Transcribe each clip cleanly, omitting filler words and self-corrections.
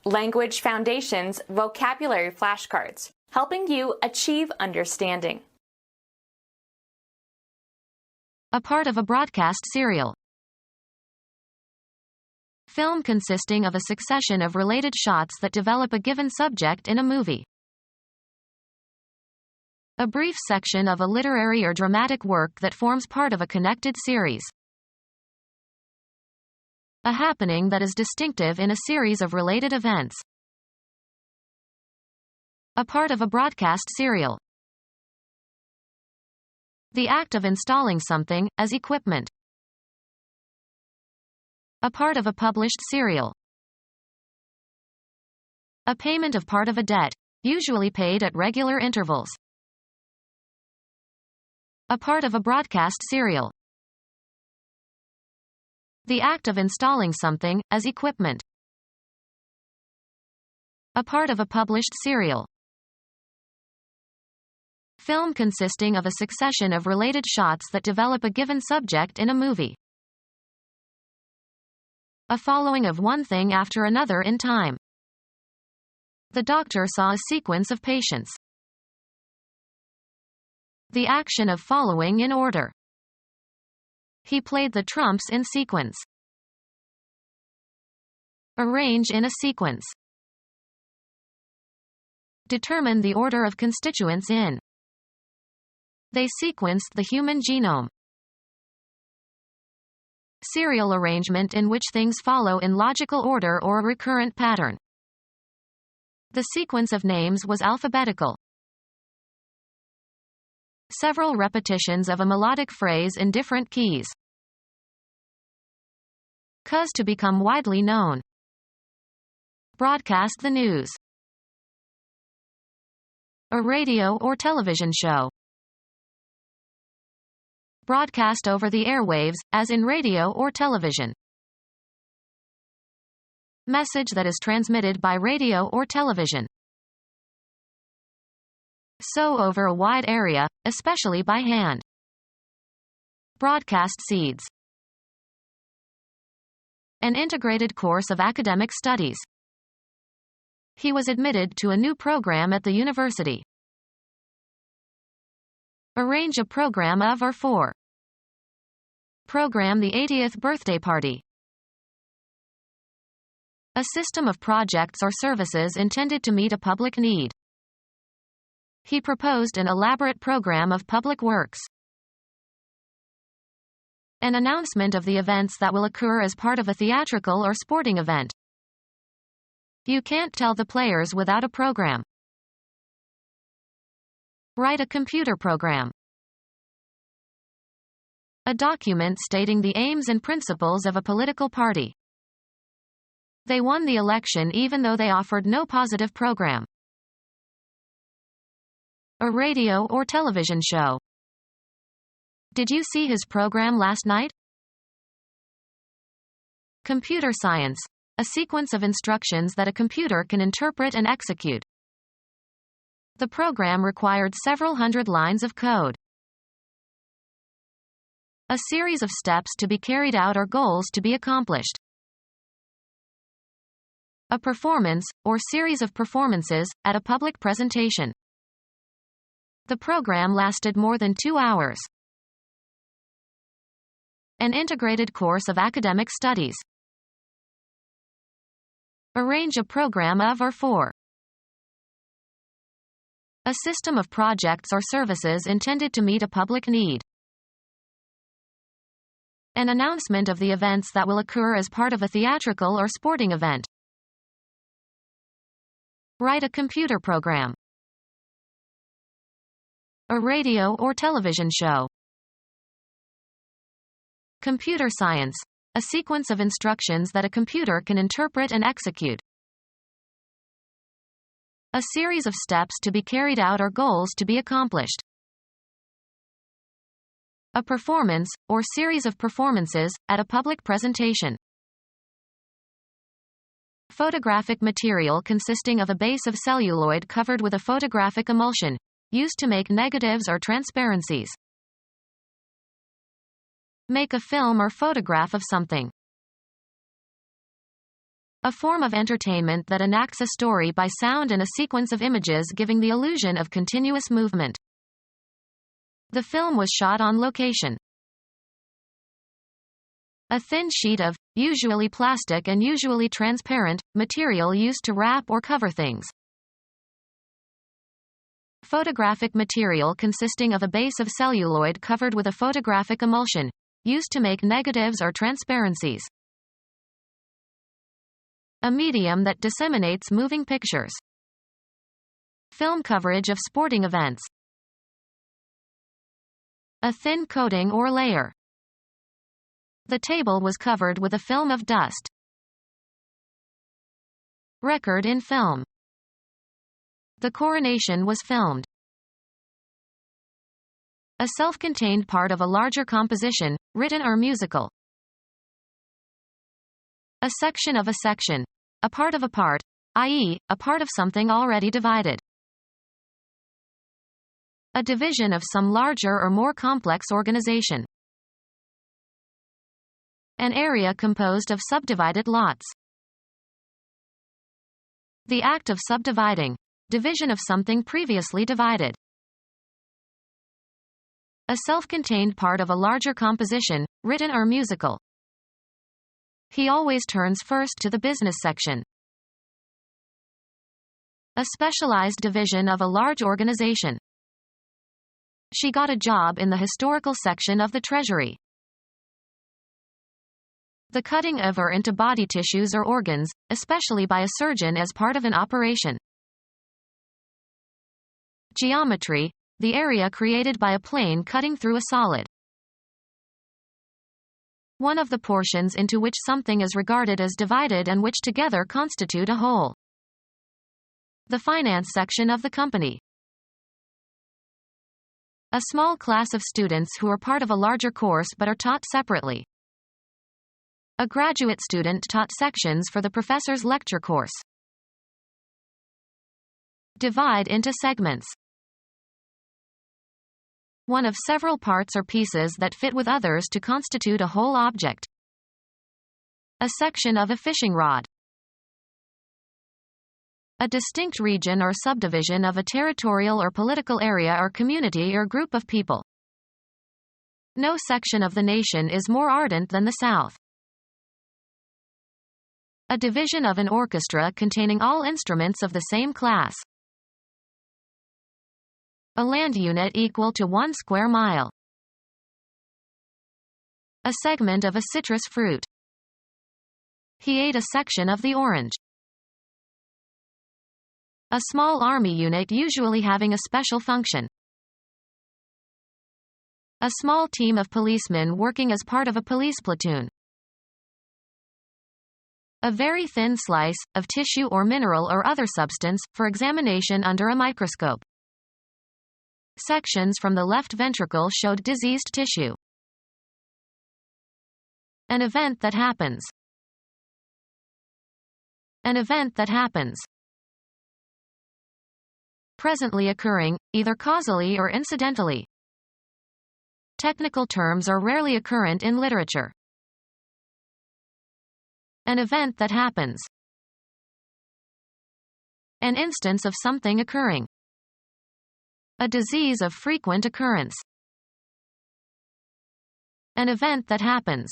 Language Foundations Vocabulary Flashcards, helping you achieve understanding. A part of a broadcast serial. Film consisting of a succession of related shots that develop a given subject in a movie. A brief section of a literary or dramatic work that forms part of a connected series. A happening that is distinctive in a series of related events. A part of a broadcast serial. The act of installing something, as equipment. A part of a published serial. A payment of part of a debt, usually paid at regular intervals. A part of a broadcast serial. The act of installing something, as equipment. A part of a published serial. Film consisting of a succession of related shots that develop a given subject in a movie. A following of one thing after another in time. The doctor saw a sequence of patients. The action of following in order. He played the trumps in sequence. Arrange in a sequence. Determine the order of constituents in. They sequenced the human genome. Serial arrangement in which things follow in logical order or a recurrent pattern. The sequence of names was alphabetical. Several repetitions of a melodic phrase in different keys. Cause to become widely known. Broadcast the news. A radio or television show. Broadcast over the airwaves, as in radio or television. Message that is transmitted by radio or television. Sow over a wide area, especially by hand. Broadcast seeds. An integrated course of academic studies. He was admitted to a new program at the university. Arrange a program of or for. Program the 80th birthday party. A system of projects or services intended to meet a public need. He proposed an elaborate program of public works. An announcement of the events that will occur as part of a theatrical or sporting event. You can't tell the players without a program. Write a computer program. A document stating the aims and principles of a political party. They won the election even though they offered no positive program. A radio or television show. Did you see his program last night? Computer science. A sequence of instructions that a computer can interpret and execute. The program required several hundred lines of code. A series of steps to be carried out or goals to be accomplished. A performance, or series of performances, at a public presentation. The program lasted more than 2 hours. An integrated course of academic studies. Arrange a program of or for. A system of projects or services intended to meet a public need. An announcement of the events that will occur as part of a theatrical or sporting event. Write a computer program. A radio or television show. Computer science. A sequence of instructions that a computer can interpret and execute. A series of steps to be carried out or goals to be accomplished. A performance, or series of performances, at a public presentation. Photographic material consisting of a base of celluloid covered with a photographic emulsion, used to make negatives or transparencies. Make a film or photograph of something. A form of entertainment that enacts a story by sound and a sequence of images giving the illusion of continuous movement. The film was shot on location. A thin sheet of, usually plastic and usually transparent, material used to wrap or cover things. Photographic material consisting of a base of celluloid covered with a photographic emulsion, used to make negatives or transparencies. A medium that disseminates moving pictures. Film coverage of sporting events. A thin coating or layer. The table was covered with a film of dust. Record in film. The coronation was filmed. A self-contained part of a larger composition, written or musical. A section of a section. A part of a part, i.e., a part of something already divided. A division of some larger or more complex organization. An area composed of subdivided lots. The act of subdividing. Division of something previously divided. A self-contained part of a larger composition, written or musical. He always turns first to the business section. A specialized division of a large organization. She got a job in the historical section of the Treasury. The cutting of or into body tissues or organs, especially by a surgeon as part of an operation. Geometry, the area created by a plane cutting through a solid. One of the portions into which something is regarded as divided and which together constitute a whole. The finance section of the company. A small class of students who are part of a larger course but are taught separately. A graduate student taught sections for the professor's lecture course. Divide into segments. One of several parts or pieces that fit with others to constitute a whole object. A section of a fishing rod. A distinct region or subdivision of a territorial or political area or community or group of people. No section of the nation is more ardent than the South. A division of an orchestra containing all instruments of the same class. A land unit equal to 1 square mile. A segment of a citrus fruit. He ate a section of the orange. A small army unit usually having a special function. A small team of policemen working as part of a police platoon. A very thin slice, of tissue or mineral or other substance, for examination under a microscope. Sections from the left ventricle showed diseased tissue. An event that happens. An event that happens. Presently occurring, either causally or incidentally. Technical terms are rarely occurrent in literature. An event that happens. An instance of something occurring. A disease of frequent occurrence. An event that happens.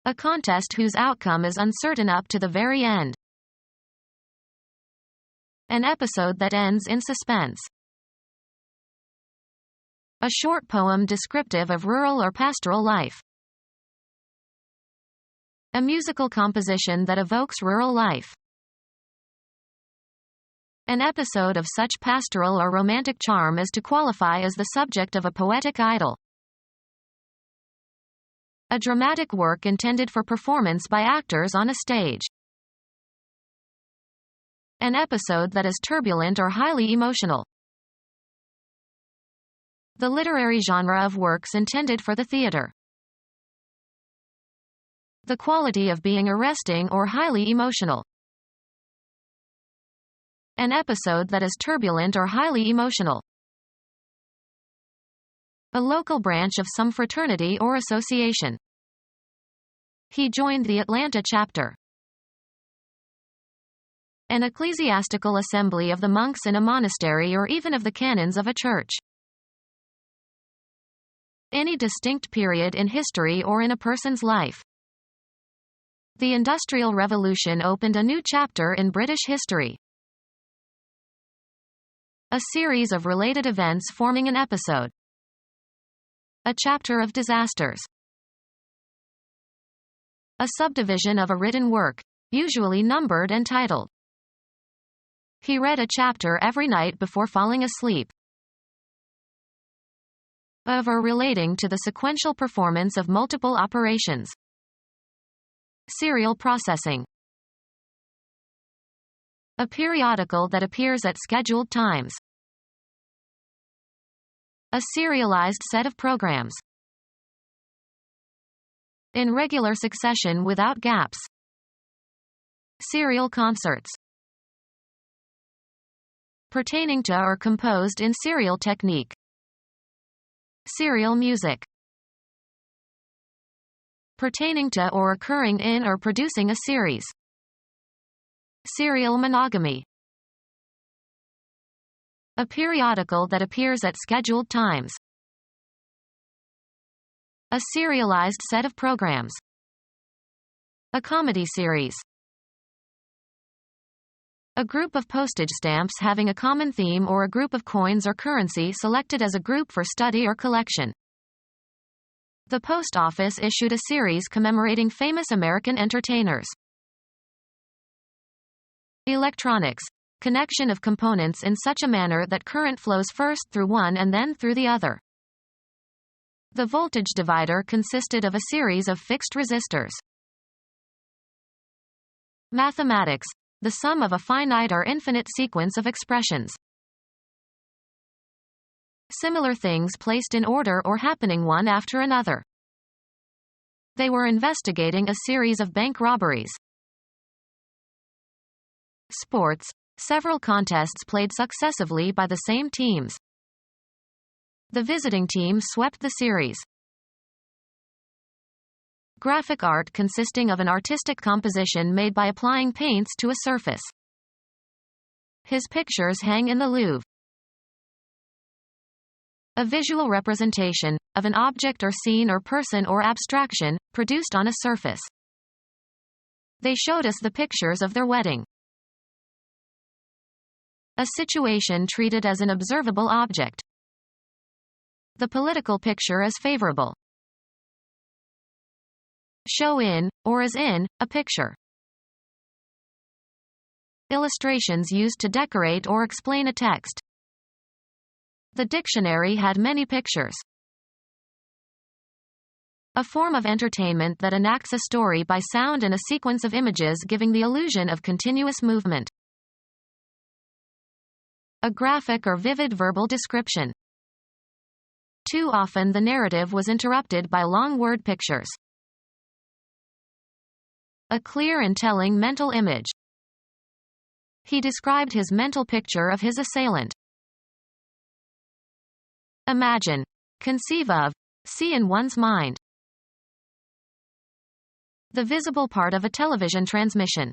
A contest whose outcome is uncertain up to the very end. An episode that ends in suspense. A short poem descriptive of rural or pastoral life. A musical composition that evokes rural life. An episode of such pastoral or romantic charm as to qualify as the subject of a poetic idyll. A dramatic work intended for performance by actors on a stage. An episode that is turbulent or highly emotional. The literary genre of works intended for the theater. The quality of being arresting or highly emotional. An episode that is turbulent or highly emotional. A local branch of some fraternity or association. He joined the Atlanta chapter. An ecclesiastical assembly of the monks in a monastery or even of the canons of a church. Any distinct period in history or in a person's life. The Industrial Revolution opened a new chapter in British history. A series of related events forming an episode. A chapter of disasters. A subdivision of a written work, usually numbered and titled. He read a chapter every night before falling asleep. Of or relating to the sequential performance of multiple operations. Serial processing. A periodical that appears at scheduled times. A serialized set of programs. In regular succession without gaps. Serial concerts. Pertaining to or composed in serial technique. Serial music. Pertaining to or occurring in or producing a series. Serial monogamy. A periodical that appears at scheduled times. A serialized set of programs. A comedy series. A group of postage stamps having a common theme or a group of coins or currency selected as a group for study or collection. The post office issued a series commemorating famous American entertainers. Electronics. Connection of components in such a manner that current flows first through one and then through the other. The voltage divider consisted of a series of fixed resistors. Mathematics. The sum of a finite or infinite sequence of expressions. Similar things placed in order or happening one after another. They were investigating a series of bank robberies. Sports. Several contests played successively by the same teams. The visiting team swept the series. Graphic art consisting of an artistic composition made by applying paints to a surface. His pictures hang in the Louvre. A visual representation of an object or scene or person or abstraction produced on a surface. They showed us the pictures of their wedding. A situation treated as an observable object. The political picture is favorable. Show in, or as in, a picture. Illustrations used to decorate or explain a text. The dictionary had many pictures. A form of entertainment that enacts a story by sound and a sequence of images giving the illusion of continuous movement. A graphic or vivid verbal description. Too often the narrative was interrupted by long word pictures. A clear and telling mental image. He described his mental picture of his assailant. Imagine. Conceive of. See in one's mind. The visible part of a television transmission.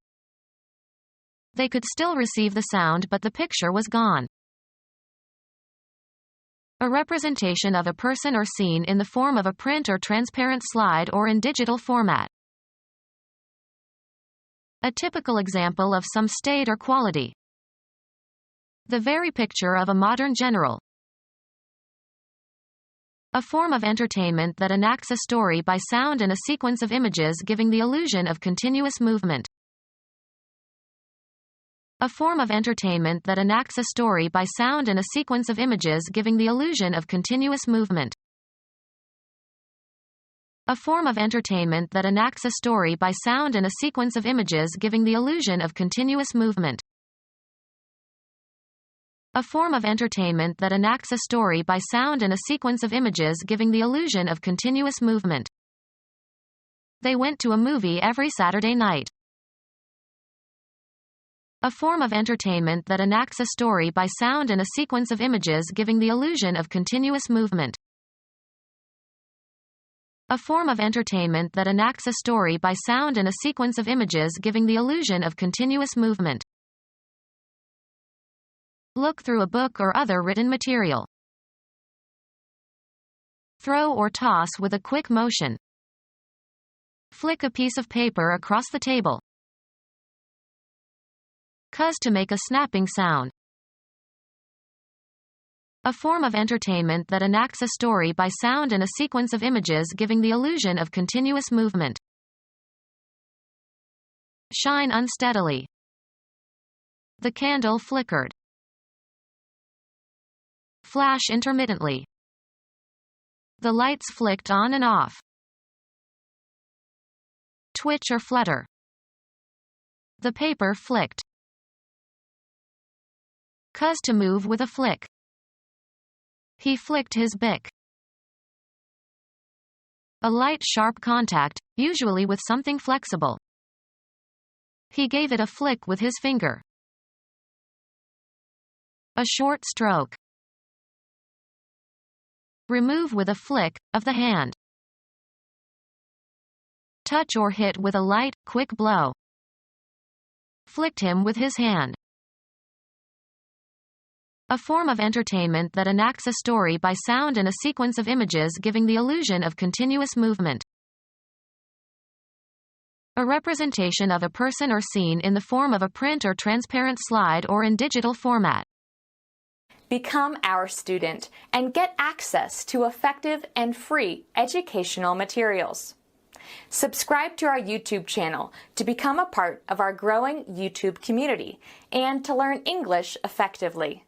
They could still receive the sound but the picture was gone. A representation of a person or scene in the form of a print or transparent slide or in digital format. A typical example of some state or quality. The very picture of a modern general. A form of entertainment that enacts a story by sound and a sequence of images giving the illusion of continuous movement. A form of entertainment that enacts a story by sound and a sequence of images giving the illusion of continuous movement. A form of entertainment that enacts a story by sound and a sequence of images giving the illusion of continuous movement. A form of entertainment that enacts a story by sound and a sequence of images giving the illusion of continuous movement. They went to a movie every Saturday night. A form of entertainment that enacts a story by sound and a sequence of images giving the illusion of continuous movement. A form of entertainment that enacts a story by sound and a sequence of images giving the illusion of continuous movement. Look through a book or other written material. Throw or toss with a quick motion. Flick a piece of paper across the table. Cuz to make a snapping sound. A form of entertainment that enacts a story by sound and a sequence of images giving the illusion of continuous movement. Shine unsteadily. The candle flickered. Flash intermittently. The lights flicked on and off. Twitch or flutter. The paper flicked. Cuz to move with a flick. He flicked his bic. A light sharp contact, usually with something flexible. He gave it a flick with his finger. A short stroke. Remove with a flick of the hand. Touch or hit with a light, quick blow. Flicked him with his hand. A form of entertainment that enacts a story by sound and a sequence of images giving the illusion of continuous movement. A representation of a person or scene in the form of a print or transparent slide or in digital format. Become our student and get access to effective and free educational materials. Subscribe to our YouTube channel to become a part of our growing YouTube community and to learn English effectively.